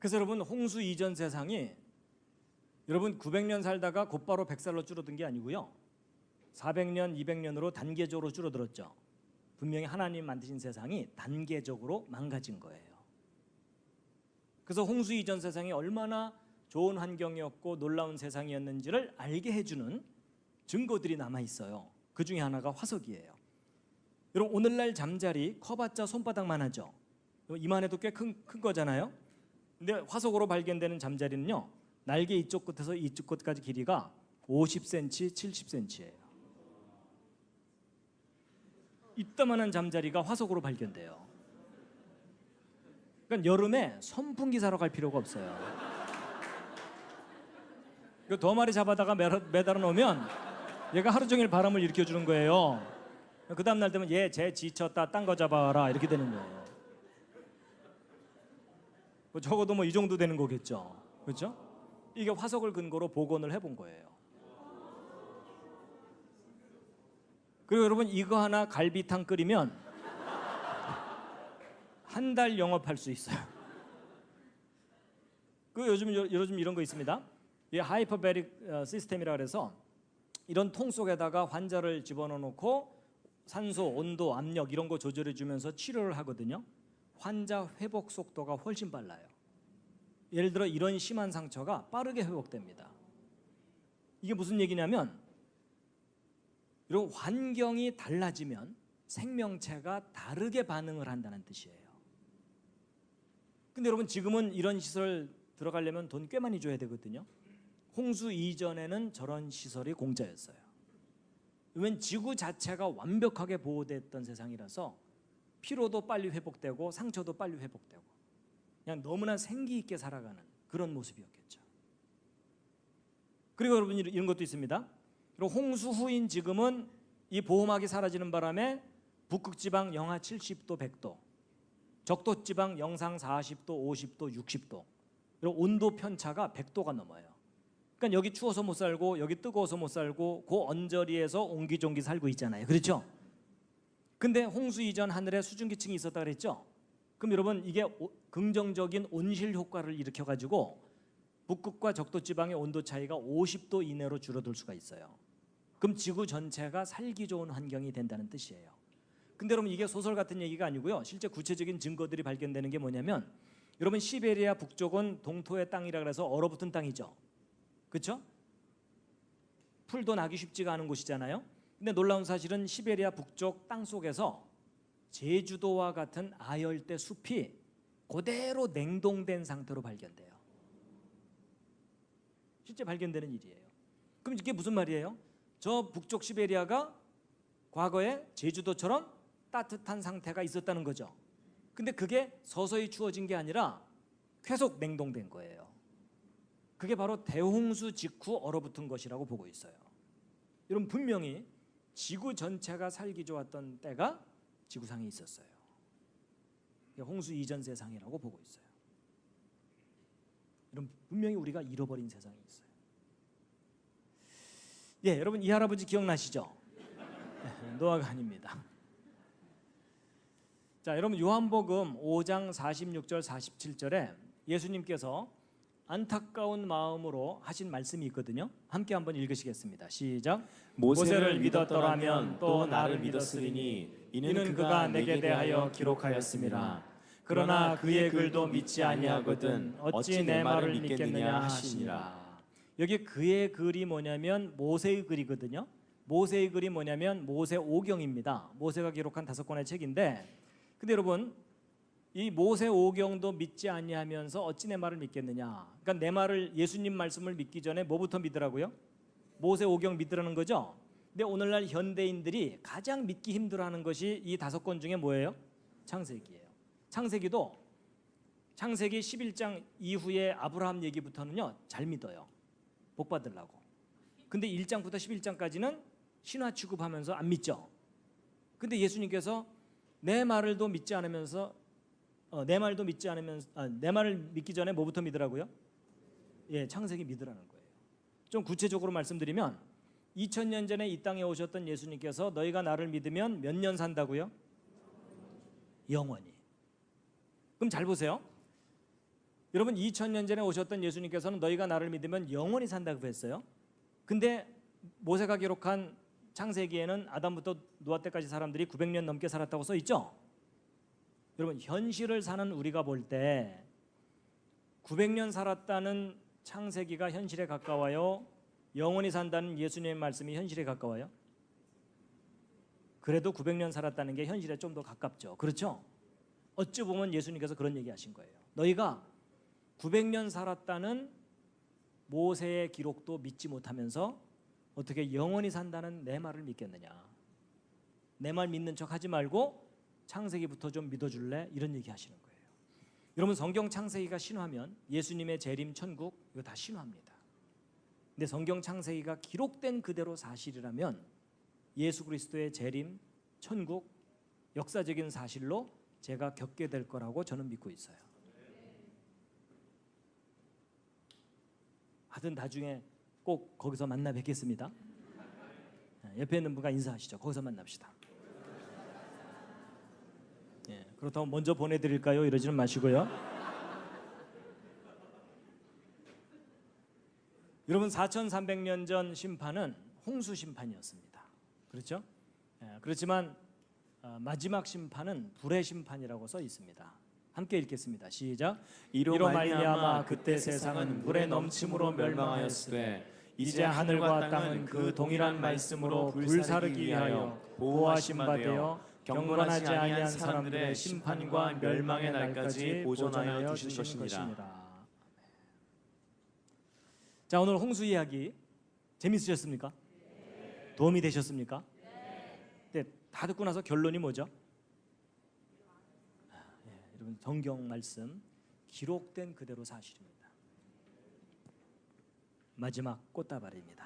그래서 여러분, 홍수 이전 세상이 여러분 900년 살다가 곧바로 100살로 줄어든 게 아니고요, 400년, 200년으로 단계적으로 줄어들었죠. 분명히 하나님 만드신 세상이 단계적으로 망가진 거예요. 그래서 홍수 이전 세상이 얼마나 좋은 환경이었고 놀라운 세상이었는지를 알게 해주는 증거들이 남아있어요. 그 중에 하나가 화석이에요. 여러분, 오늘날 잠자리 커봤자 손바닥만 하죠. 이만해도 꽤 큰 거잖아요. 근데 화석으로 발견되는 잠자리는요, 날개 이쪽 끝에서 이쪽 끝까지 길이가 50cm, 70cm예요. 이따만한 잠자리가 화석으로 발견돼요. 그러니까 여름에 선풍기 사러 갈 필요가 없어요. 두 마리 잡아다가 매달아 놓으면 얘가 하루 종일 바람을 일으켜주는 거예요. 그 다음날 되면 얘 쟤 지쳤다, 딴 거 잡아라, 이렇게 되는 거예요. 적어도 뭐 이 정도 되는 거겠죠. 그렇죠? 이게 화석을 근거로 복원을 해본 거예요. 그리고 여러분, 이거 하나 갈비탕 끓이면 한 달 영업할 수 있어요. 그 요즘 이런 거 있습니다. 이 하이퍼베릭 시스템이라 그래서 이런 통 속에다가 환자를 집어넣어 놓고 산소, 온도, 압력 이런 거 조절해 주면서 치료를 하거든요. 환자 회복 속도가 훨씬 빨라요. 예를 들어 이런 심한 상처가 빠르게 회복됩니다. 이게 무슨 얘기냐면, 이런 환경이 달라지면 생명체가 다르게 반응을 한다는 뜻이에요. 근데 여러분, 지금은 이런 시설 들어가려면 돈 꽤 많이 줘야 되거든요. 홍수 이전에는 저런 시설이 공짜였어요. 왜냐면 지구 자체가 완벽하게 보호됐던 세상이라서 피로도 빨리 회복되고 상처도 빨리 회복되고 그냥 너무나 생기 있게 살아가는 그런 모습이었겠죠. 그리고 여러분, 이런 것도 있습니다. 그리고 홍수 후인 지금은 이 보호막이 사라지는 바람에 북극지방 영하 70도, 100도, 적도지방 영상 40도, 50도, 60도, 그리고 온도 편차가 100도가 넘어요. 그러니까 여기 추워서 못 살고 여기 뜨거워서 못 살고 그 언저리에서 옹기종기 살고 있잖아요. 그렇죠? 근데 홍수 이전 하늘에 수증기층이 있었다 그랬죠? 그럼 여러분, 이게 긍정적인 온실 효과를 일으켜가지고 북극과 적도지방의 온도 차이가 50도 이내로 줄어들 수가 있어요. 그럼 지구 전체가 살기 좋은 환경이 된다는 뜻이에요. 근데 여러분, 이게 소설 같은 얘기가 아니고요, 실제 구체적인 증거들이 발견되는 게 뭐냐면, 여러분, 시베리아 북쪽은 동토의 땅이라 그래서 얼어붙은 땅이죠. 그렇죠? 풀도 나기 쉽지가 않은 곳이잖아요. 근데 놀라운 사실은 시베리아 북쪽 땅 속에서 제주도와 같은 아열대 숲이 그대로 냉동된 상태로 발견돼요. 실제 발견되는 일이에요. 그럼 이게 무슨 말이에요? 저 북쪽 시베리아가 과거에 제주도처럼 따뜻한 상태가 있었다는 거죠. 근데 그게 서서히 추워진 게 아니라 계속 냉동된 거예요. 그게 바로 대홍수 직후 얼어붙은 것이라고 보고 있어요. 여러분, 분명히 지구 전체가 살기 좋았던 때가 지구상에 있었어요. 홍수 이전 세상이라고 보고 있어요. 여러분, 분명히 우리가 잃어버린 세상이 있어요. 예, 여러분, 이 할아버지 기억나시죠? 노아가 아닙니다. 자, 여러분, 요한복음 5장 46절 47절에 예수님께서 안타까운 마음으로 하신 말씀이 있거든요. 함께 한번 읽으시겠습니다. 시작. 모세를 믿었더라면 또 나를 믿었으리니 이는 그가 내게 대하여 기록하였음이라. 그러나 그의 글도 믿지 아니하거든 어찌 내 말을 믿겠느냐 하시니라. 여기 그의 글이 뭐냐면 모세의 글이거든요. 모세의 글이 뭐냐면 모세오경입니다. 모세가 기록한 5권의 책인데, 근데 여러분, 이 모세오경도 믿지 아니하면서 어찌 내 말을 믿겠느냐. 그러니까 내 말을, 예수님 말씀을 믿기 전에 뭐부터 믿으라고요? 모세오경 믿으라는 거죠. 근데 오늘날 현대인들이 가장 믿기 힘들어하는 것이 이 5권 중에 뭐예요? 창세기예요. 창세기도 창세기 11장 이후에 아브라함 얘기부터는요 잘 믿어요. 복 받으려고. 근데 1장부터 11장까지는 신화 취급하면서 안 믿죠. 근데 예수님께서 내 말을도 믿지 않으면서 내 말을 믿기 전에 뭐부터 믿으라고요? 예, 창세기 믿으라는 거예요. 좀 구체적으로 말씀드리면 2000년 전에 이 땅에 오셨던 예수님께서 너희가 나를 믿으면 몇 년 산다고요? 영원히. 그럼 잘 보세요. 여러분 2000년 전에 오셨던 예수님께서는 너희가 나를 믿으면 영원히 산다고 했어요. 근데 모세가 기록한 창세기에는 아담부터 노아 때까지 사람들이 900년 넘게 살았다고 써 있죠. 여러분 현실을 사는 우리가 볼 때 900년 살았다는 창세기가 현실에 가까워요? 영원히 산다는 예수님의 말씀이 현실에 가까워요? 그래도 900년 살았다는 게 현실에 좀 더 가깝죠. 그렇죠? 어찌 보면 예수님께서 그런 얘기하신 거예요. 너희가 900년 살았다는 모세의 기록도 믿지 못하면서 어떻게 영원히 산다는 내 말을 믿겠느냐. 내 말 믿는 척 하지 말고 창세기부터 좀 믿어줄래? 이런 얘기 하시는 거예요. 여러분 성경 창세기가 신화면 예수님의 재림 천국 이거 다 신화입니다. 근데 성경 창세기가 기록된 그대로 사실이라면 예수 그리스도의 재림 천국 역사적인 사실로 제가 겪게 될 거라고 저는 믿고 있어요. 하여튼 나중에 꼭 거기서 만나 뵙겠습니다. 옆에 있는 분과 인사하시죠. 거기서 만납시다. 그렇다고 먼저 보내드릴까요? 이러지는 마시고요. 여러분 4300년 전 심판은 홍수 심판이었습니다. 그렇죠? 그렇지만 마지막 심판은 불의 심판이라고 써 있습니다. 함께 읽겠습니다. 시작. 이로 말미암아 그때 세상은 물에 넘침으로 멸망하였으되 이제 하늘과 땅은 그 동일한 말씀으로 불사르기 위하여 보호하심 받되어 경건하지 아니한 사람들의 심판과 멸망의 날까지 보존하여 주신 것이니라. 자, 오늘 홍수 이야기 재밌으셨습니까? 도움이 되셨습니까? 네, 다 듣고 나서 결론이 뭐죠? 여러분 성경 말씀 기록된 그대로 사실입니다. 마지막 꽃다발입니다.